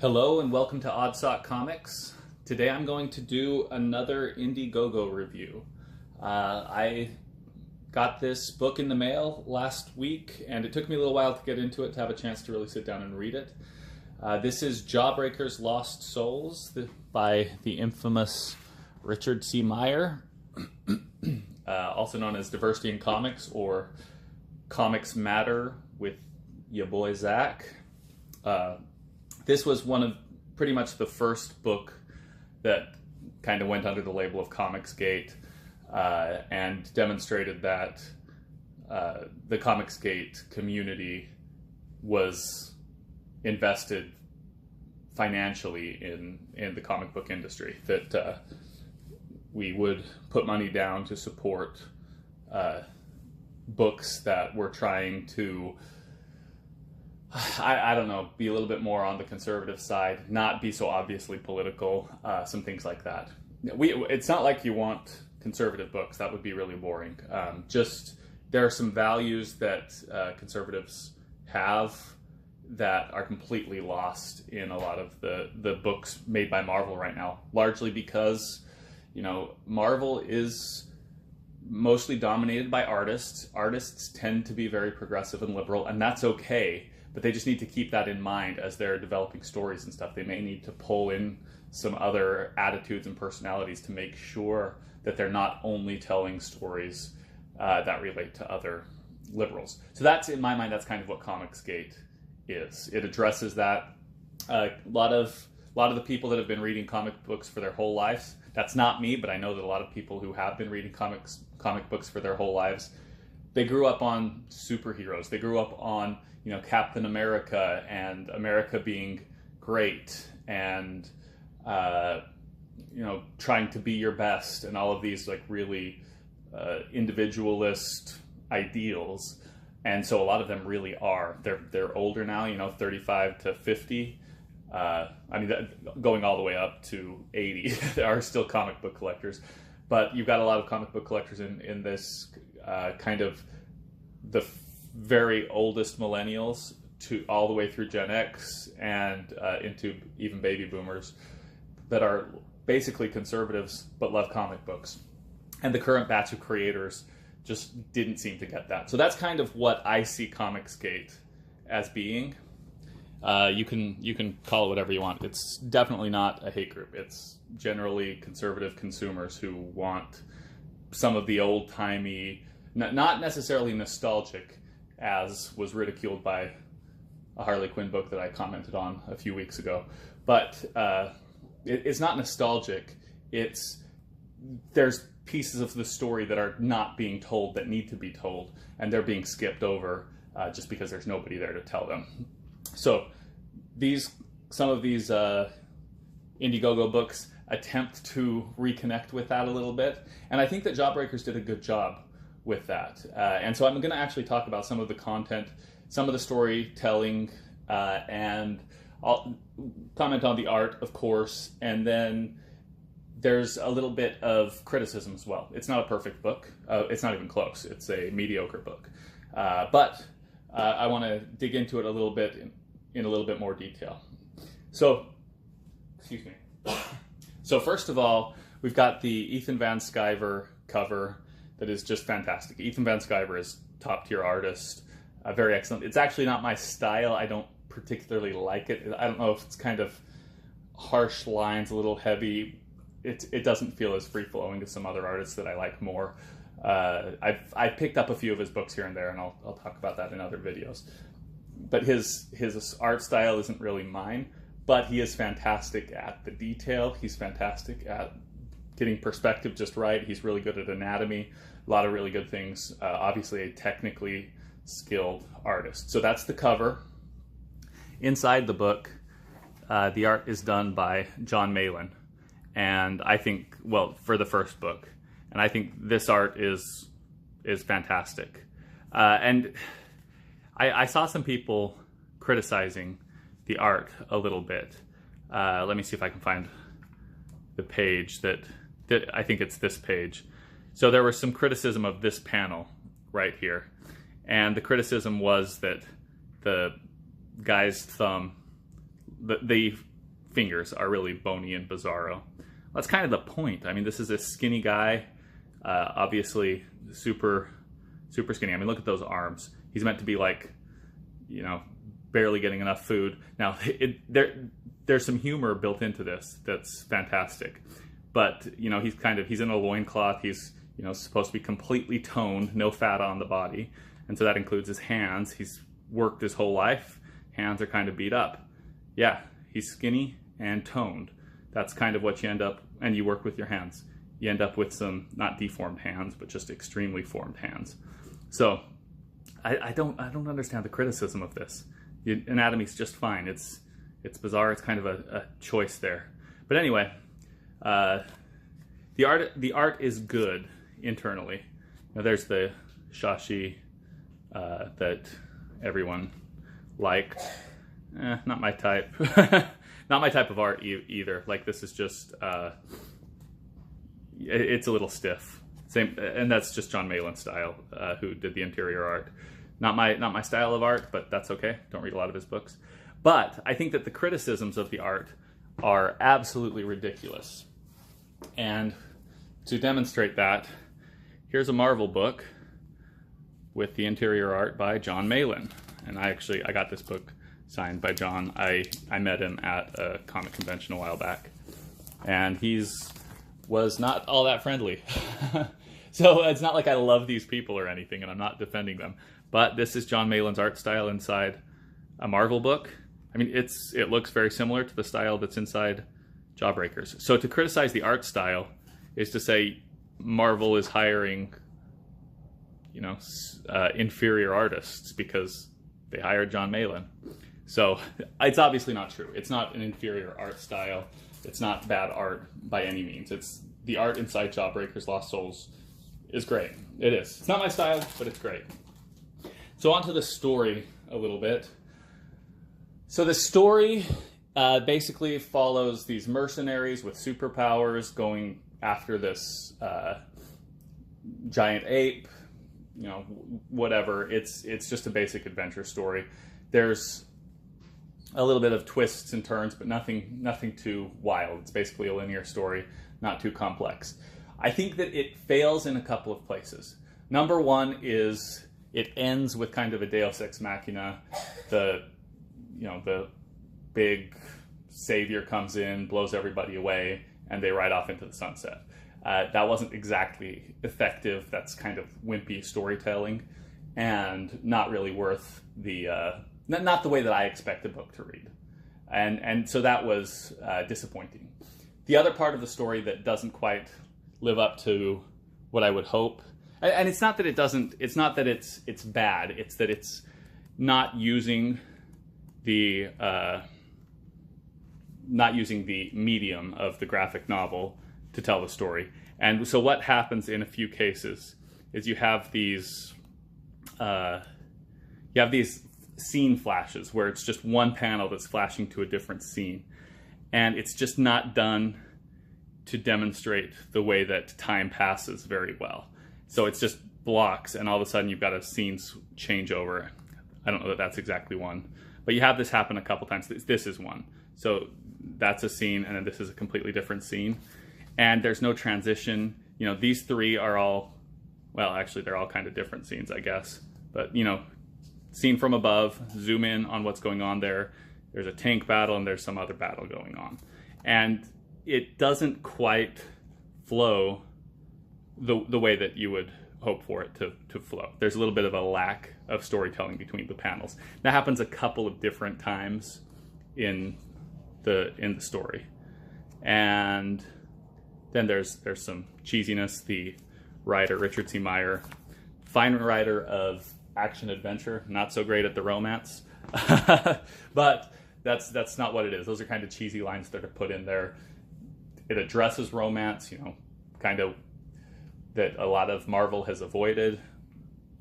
Hello and welcome to Odd Sock Comics. Today I'm going to do another Indiegogo review. I got this book in the mail last week and it took me a little while to get into it to have a chance to really sit down and read it. This is Jawbreakers Lost Souls by the infamous Richard C. Meyer, also known as Diversity in Comics or Comics Matter with ya boy Zach. This was one of pretty much the first book that kind of went under the label of ComicsGate and demonstrated that the ComicsGate community was invested financially in the comic book industry, that we would put money down to support books that were trying to I don't know, be a little bit more on the conservative side, not be so obviously political, some things like that. It's not like you want conservative books, that would be really boring. Just there are some values that conservatives have that are completely lost in a lot of the books made by Marvel right now, largely because, you know, Marvel is mostly dominated by artists. Artists tend to be very progressive and liberal, and that's okay. But they just need to keep that in mind as they're developing stories and stuff. They may need to pull in some other attitudes and personalities to make sure that they're not only telling stories that relate to other liberals. So that's, in my mind, that's kind of what ComicsGate is. It addresses that. A lot of the people that have been reading comic books for their whole lives, that's not me, but I know that a lot of people who have been reading comic books for their whole lives, they grew up on superheroes. They grew up on, you know, Captain America and America being great and, you know, trying to be your best and all of these like really individualist ideals. And so a lot of them really are. They're older now, you know, 35 to 50. I mean, going all the way up to 80. There are still comic book collectors. But you've got a lot of comic book collectors in this kind of the very oldest millennials to all the way through Gen X and into even baby boomers that are basically conservatives but love comic books. And the current batch of creators just didn't seem to get that. So that's kind of what I see ComicsGate as being. You can call it whatever you want. It's definitely not a hate group. It's generally conservative consumers who want some of the old-timey, not necessarily nostalgic, as was ridiculed by a Harley Quinn book that I commented on a few weeks ago. But it's not nostalgic. There's pieces of the story that are not being told that need to be told, and they're being skipped over just because there's nobody there to tell them. So some of these Indiegogo books attempt to reconnect with that a little bit, and I think that Jawbreakers did a good job with that. And so I'm going to actually talk about some of the content, some of the storytelling, and I'll comment on the art, of course, and then there's a little bit of criticism as well. It's not a perfect book. It's not even close. It's a mediocre book. But I want to dig into it a little bit in a little bit more detail. So, excuse me. So first of all, we've got the Ethan Van Sciver cover that is just fantastic. Ethan Van Sciver is top-tier artist, very excellent. It's actually not my style. I don't particularly like it. I don't know if it's kind of harsh lines, a little heavy. It doesn't feel as free-flowing as some other artists that I like more. I've picked up a few of his books here and there, and I'll talk about that in other videos. But his art style isn't really mine, but he is fantastic at the detail. He's fantastic at getting perspective just right. He's really good at anatomy, a lot of really good things. Obviously a technically skilled artist. So that's the cover. Inside the book, the art is done by John Malin. And I think, well, for the first book. And I think this art is fantastic. And I saw some people criticizing the art a little bit. Let me see if I can find the page that I think it's this page. So there was some criticism of this panel right here. And the criticism was that the guy's thumb, the fingers are really bony and bizarro. That's kind of the point. I mean, this is a skinny guy, obviously super skinny. I mean, look at those arms. He's meant to be like, you know, barely getting enough food. Now, there's some humor built into this that's fantastic. But, you know, he's in a loincloth. He's, you know, supposed to be completely toned, no fat on the body. And so that includes his hands. He's worked his whole life. Hands are kind of beat up. Yeah, he's skinny and toned. That's kind of what you end up, and you work with your hands. You end up with some, not deformed hands, but just extremely formed hands. So, I don't understand the criticism of this. The anatomy's just fine. It's bizarre. It's kind of a choice there. But anyway, the art is good internally. Now there's the Shashi that everyone liked. Not my type. Not my type of art either. Like, this is just it's a little stiff. Same, and that's just John Malin's style, who did the interior art. Not my style of art, but that's okay. Don't read a lot of his books. But I think that the criticisms of the art are absolutely ridiculous. And to demonstrate that, here's a Marvel book with the interior art by John Malin. And I got this book signed by John. I met him at a comic convention a while back, and was not all that friendly. So it's not like I love these people or anything, and I'm not defending them. But this is John Malin's art style inside a Marvel book. I mean, it looks very similar to the style that's inside Jawbreakers. So to criticize the art style is to say Marvel is hiring, you know, inferior artists because they hired John Malin. So it's obviously not true. It's not an inferior art style. It's not bad art by any means. It's the art inside Jawbreakers Lost Souls is great. It is. It's not my style, but it's great. So on to the story a little bit. So the story basically follows these mercenaries with superpowers going after this giant ape, you know, whatever. It's just a basic adventure story. There's a little bit of twists and turns, but nothing too wild. It's basically a linear story, not too complex. I think that it fails in a couple of places. Number one is it ends with kind of a Deus Ex Machina. The big savior comes in, blows everybody away, and they ride off into the sunset. That wasn't exactly effective. That's kind of wimpy storytelling, and not really worth the not the way that I expect a book to read. And so that was disappointing. The other part of the story that doesn't quite live up to what I would hope, and it's not that it doesn't, it's not that it's bad, it's that it's not using the medium of the graphic novel to tell the story. And so what happens in a few cases is you have these scene flashes where it's just one panel that's flashing to a different scene, and it's just not done to demonstrate the way that time passes very well. So it's just blocks, and all of a sudden you've got a scene change over. I don't know that that's exactly one, but you have this happen a couple times. This is one. So that's a scene, and then this is a completely different scene. And there's no transition. You know, these three are all, well, actually they're all kind of different scenes, I guess. But, you know, scene from above, zoom in on what's going on there. There's a tank battle, and there's some other battle going on. And it doesn't quite flow the way that you would hope for it to flow. There's a little bit of a lack of storytelling between the panels. That happens a couple of different times in the story. And then there's some cheesiness. The writer, Richard C. Meyer, fine writer of action adventure, not so great at the romance. But that's not what it is. Those are kind of cheesy lines that are put in there. It addresses romance, you know, kind of that a lot of Marvel has avoided.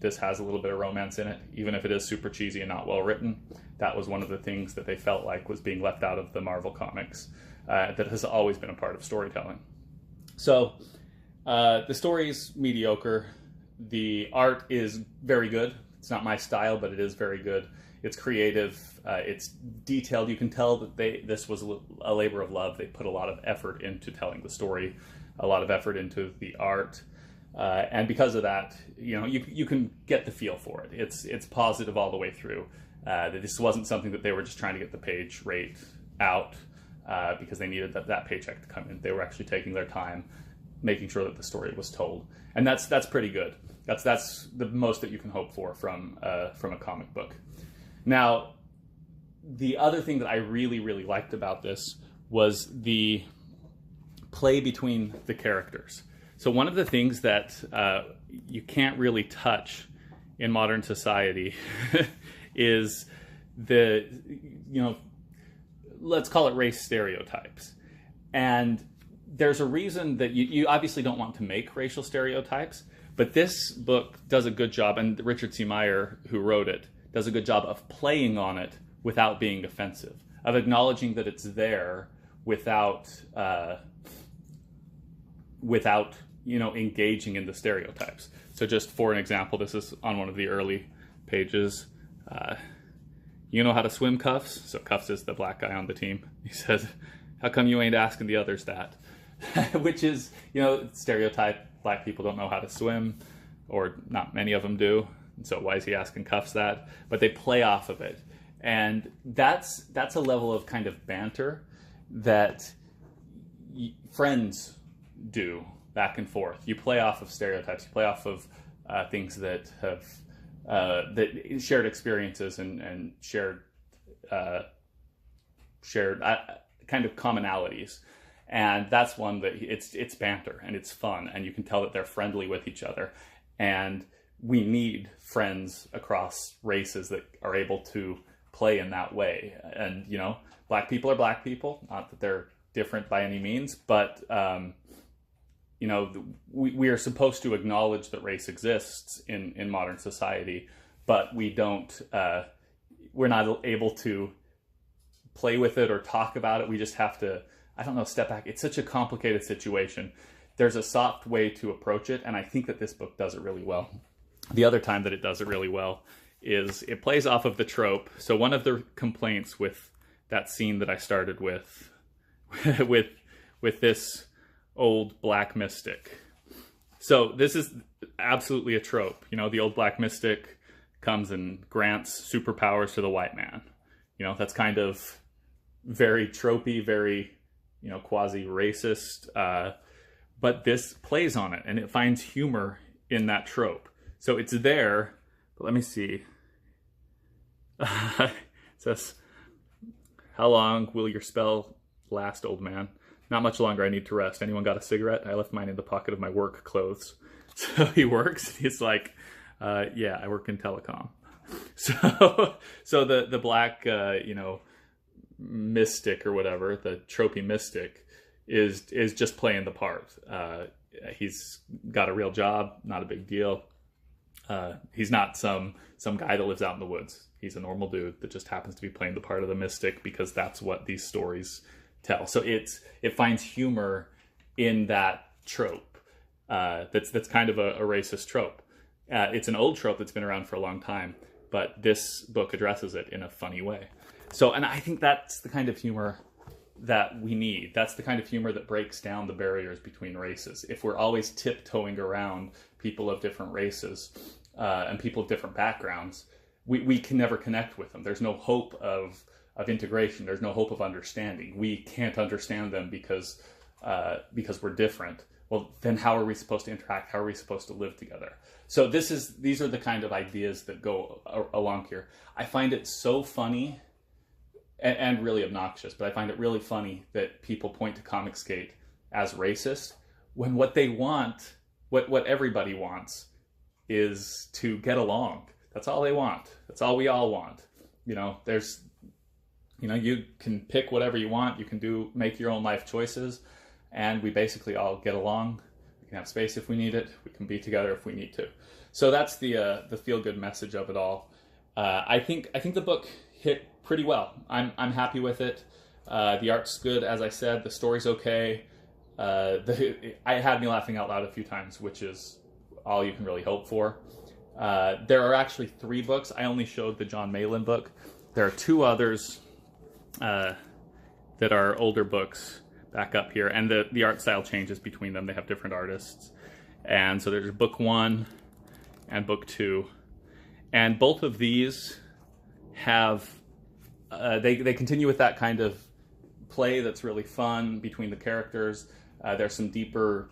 This has a little bit of romance in it, even if it is super cheesy and not well written. That was one of the things that they felt like was being left out of the Marvel comics that has always been a part of storytelling. So the story's mediocre. The art is very good. It's not my style, but it is very good. it's creative, it's detailed. You can tell that this was a labor of love. They put a lot of effort into telling the story, a lot of effort into the art, and because of that, you can get the feel for it. It's positive all the way through. This wasn't something that they were just trying to get the page rate out because they needed that paycheck to come in. They were actually taking their time, making sure that the story was told, and that's pretty good. That's the most that you can hope for from a comic book. Now, the other thing that I really, really liked about this was the play between the characters. So one of the things that you can't really touch in modern society is let's call it race stereotypes. And there's a reason that you obviously don't want to make racial stereotypes, but this book does a good job, and Richard C. Meyer, who wrote it, does a good job of playing on it without being offensive, of acknowledging that it's there without engaging in the stereotypes. So just for an example, this is on one of the early pages. You know how to swim, Cuffs? So Cuffs is the black guy on the team. He says, how come you ain't asking the others that? Which is, stereotype, black people don't know how to swim, or not many of them do. And so why is he asking Cuffs that? But they play off of it. And that's a level of kind of banter that friends do back and forth. You play off of stereotypes. You play off of things that have shared experiences and shared kind of commonalities. And that's one that it's banter and it's fun, and you can tell that they're friendly with each other. And we need friends across races that are able to play in that way. And black people are black people, not that they're different by any means, but we are supposed to acknowledge that race exists in modern society, but we're not able to play with it or talk about it. We just have to, step back. It's such a complicated situation. There's a soft way to approach it, and I think that this book does it really well. The other time that it does it really well is it plays off of the trope. So one of the complaints with that scene that I started with this old black mystic. So this is absolutely a trope. The old black mystic comes and grants superpowers to the white man. That's kind of very tropey, very, quasi-racist. But this plays on it, and it finds humor in that trope. So it's there, but let me see. It says, how long will your spell last, old man? Not much longer, I need to rest. Anyone got a cigarette? I left mine in the pocket of my work clothes. So he works, he's like, yeah, I work in telecom. So the black, mystic or whatever, the tropey mystic, is just playing the part. He's got a real job, not a big deal. He's not some guy that lives out in the woods. He's a normal dude that just happens to be playing the part of the mystic because that's what these stories tell. So it finds humor in that trope. That's kind of a racist trope. It's an old trope that's been around for a long time, but this book addresses it in a funny way. So, and I think that's the kind of humor that we need. That's the kind of humor that breaks down the barriers between races. If we're always tiptoeing around people of different races and people of different backgrounds, we can never connect with them. There's no hope of integration. There's no hope of understanding. We can't understand them because we're different. Well, then how are we supposed to interact? How are we supposed to live together? So these are the kind of ideas that go along here. I find it so funny and really obnoxious, but I find it really funny that people point to ComicsGate as racist when what they want, what everybody wants, is to get along. That's all they want. That's all we all want. You can pick whatever you want. You can make your own life choices, and we basically all get along. We can have space if we need it. We can be together if we need to. So that's the feel-good message of it all. I think the book hit pretty well. I'm happy with it. The art's good, as I said. The story's okay. I had me laughing out loud a few times, which is all you can really hope for. There are actually 3 books. I only showed the John Malin book. There are 2 others that are older books back up here, and the art style changes between them. They have different artists. And so there's book 1 and book 2. And both of these have, they continue with that kind of play that's really fun between the characters. There's some deeper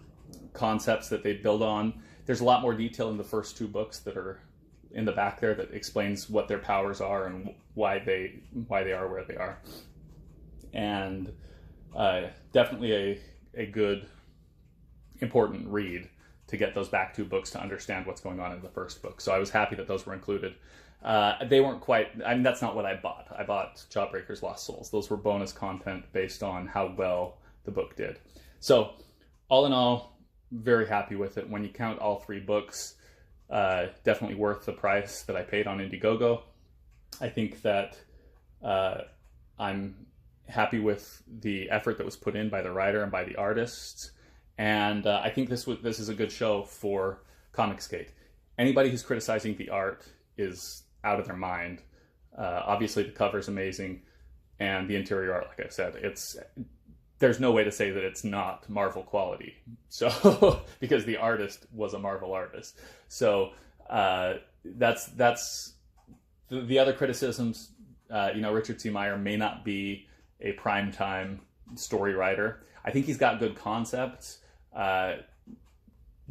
concepts that they build on. There's a lot more detail in the first 2 books that are in the back there that explains what their powers are and why they are where they are. And definitely a good, important read to get those back 2 books to understand what's going on in the first book. So I was happy that those were included. They weren't quite, I mean, that's not what I bought. I bought Jawbreakers Lost Souls. Those were bonus content based on how well the book did. So all in all, very happy with it. When you count all 3 books, definitely worth the price that I paid on Indiegogo. I think that I'm happy with the effort that was put in by the writer and by the artists. And I think this is a good show for ComicsGate. Anybody who's criticizing the art is out of their mind. Obviously, the cover's amazing, and the interior art, like I said, there's no way to say that it's not Marvel quality. So because the artist was a Marvel artist. So that's the other criticisms. Richard C. Meyer may not be a primetime story writer. I think he's got good concepts.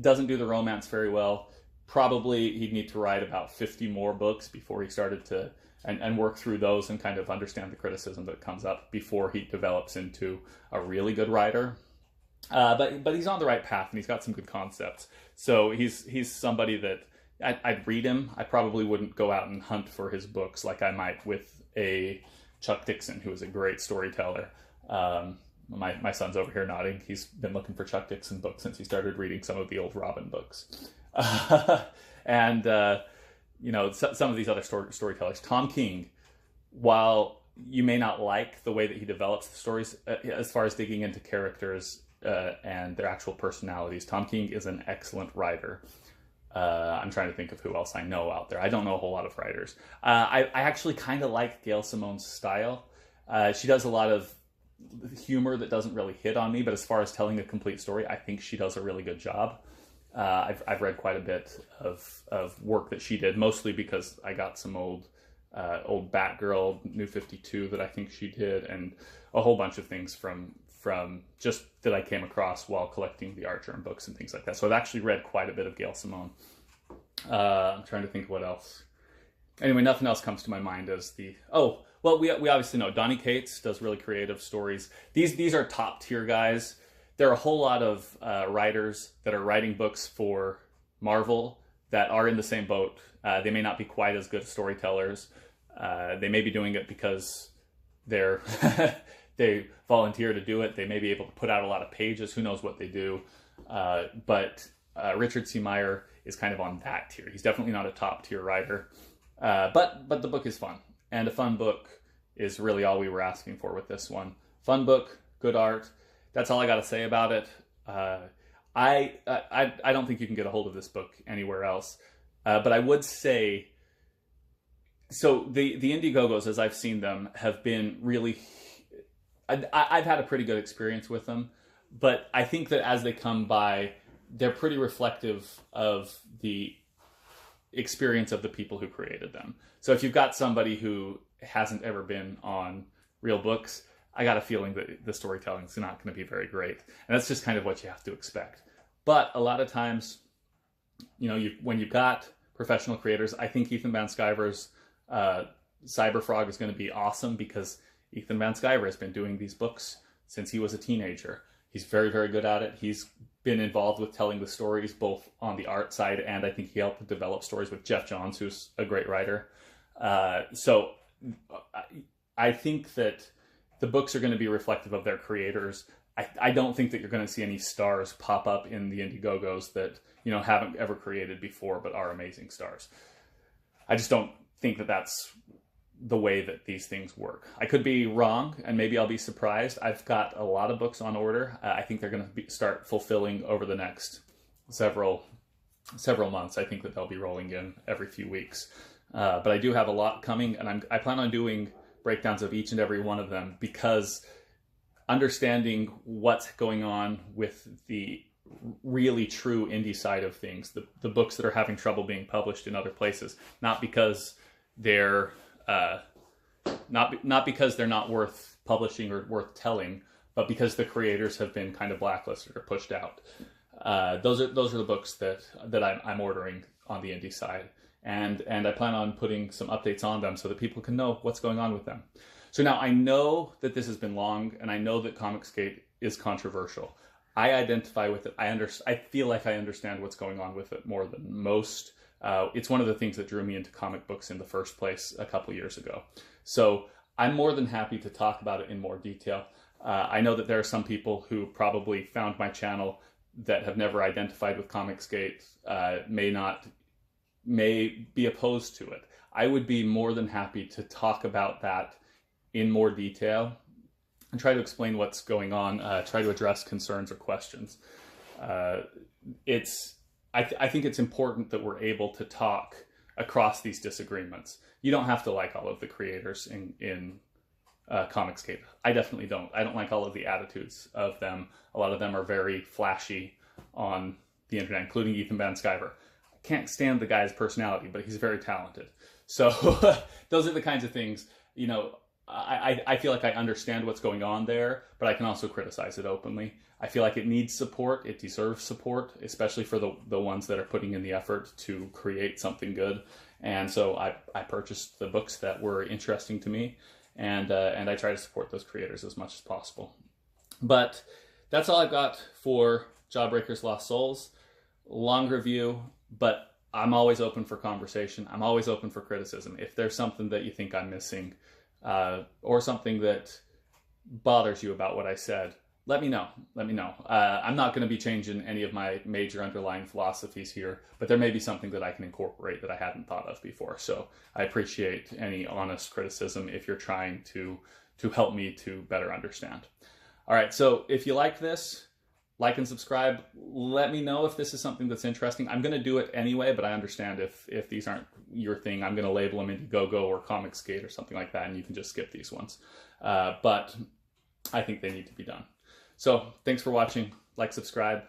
Doesn't do the romance very well. Probably he'd need to write about 50 more books before he started to and work through those and kind of understand the criticism that comes up before he develops into a really good writer. But he's on the right path, and he's got some good concepts. So he's somebody that I'd read him. I probably wouldn't go out and hunt for his books like I might with a Chuck Dixon, who is a great storyteller. My son's over here nodding. He's been looking for Chuck Dixon books since he started reading some of the old Robin books. And some of these other storytellers. Tom King, while you may not like the way that he develops the stories, as far as digging into characters and their actual personalities, Tom King is an excellent writer. I'm trying to think of who else I know out there. I don't know a whole lot of writers. I actually kind of like Gail Simone's style. She does a lot of humor that doesn't really hit on me, but as far as telling a complete story, I think she does a really good job. I've read quite a bit of work that she did, mostly because I got some old Batgirl, New 52 that I think she did, and a whole bunch of things from just that I came across while collecting the Art Germ books and things like that. So I've actually read quite a bit of Gail Simone. I'm trying to think of what else. Anyway, nothing else comes to my mind as we obviously know Donny Cates does really creative stories. These are top tier guys. There are a whole lot of writers that are writing books for Marvel that are in the same boat. They may not be quite as good storytellers. They may be doing it because they volunteer to do it. They may be able to put out a lot of pages. Who knows what they do? But Richard C. Meyer is kind of on that tier. He's definitely not a top tier writer. But the book is fun. And a fun book is really all we were asking for with this one. Fun book, good art. That's all I got to say about it. I don't think you can get a hold of this book anywhere else. But I would say, so the Indiegogos, as I've seen them, have been really, I've had a pretty good experience with them. But I think that as they come by, they're pretty reflective of the experience of the people who created them. So if you've got somebody who hasn't ever been on real books, I got a feeling that the storytelling is not going to be very great. And that's just kind of what you have to expect. But a lot of times, when you've got professional creators, I think Ethan Van Sciver's Cyberfrog is going to be awesome because Ethan Van Sciver has been doing these books since he was a teenager. He's very, very good at it. He's been involved with telling the stories both on the art side, and I think he helped develop stories with Jeff Johns, who's a great writer. So I think that the books are going to be reflective of their creators. I don't think that you're going to see any stars pop up in the Indiegogos that haven't ever created before but are amazing stars. I just don't think that that's the way that these things work. I could be wrong, and maybe I'll be surprised. I've got a lot of books on order. I think they're going to start fulfilling over the next several several months. I think that they'll be rolling in every few weeks. But I do have a lot coming, and I plan on doing breakdowns of each and every one of them, because understanding what's going on with the really true indie side of things, the books that are having trouble being published in other places, not because they're not because they're not worth publishing or worth telling, but because the creators have been kind of blacklisted or pushed out. Those are the books that I'm ordering on the indie side, and I plan on putting some updates on them so that people can know what's going on with them. So now I know that this has been long, and I know that ComicsGate is controversial. I identify with it. I feel like I understand what's going on with it more than most. It's one of the things that drew me into comic books in the first place a couple years ago. So I'm more than happy to talk about it in more detail. I know that there are some people who probably found my channel that have never identified with ComicsGate, may be opposed to it. I would be more than happy to talk about that in more detail and try to explain what's going on, try to address concerns or questions. I think it's important that we're able to talk across these disagreements. You don't have to like all of the creators in ComicsGate. I definitely don't. I don't like all of the attitudes of them. A lot of them are very flashy on the internet, including Ethan Van Sciver. I can't stand the guy's personality, but he's very talented. So those are the kinds of things, you know, I feel like I understand what's going on there, but I can also criticize it openly. I feel like it needs support. It deserves support, especially for the ones that are putting in the effort to create something good. And so I purchased the books that were interesting to me, and I try to support those creators as much as possible. But that's all I've got for Jawbreakers Lost Souls. Long review, but I'm always open for conversation. I'm always open for criticism. If there's something that you think I'm missing, or something that bothers you about what I said, let me know. Let me know. I'm not going to be changing any of my major underlying philosophies here, but there may be something that I can incorporate that I hadn't thought of before. So I appreciate any honest criticism if you're trying to help me to better understand. All right, so if you like this, like and subscribe. Let me know if this is something that's interesting. I'm going to do it anyway, but I understand if these aren't your thing, I'm going to label them Indiegogo or ComicsGate or something like that, and you can just skip these ones. But I think they need to be done. So thanks for watching. Like, subscribe,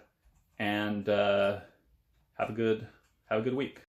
and have a good week.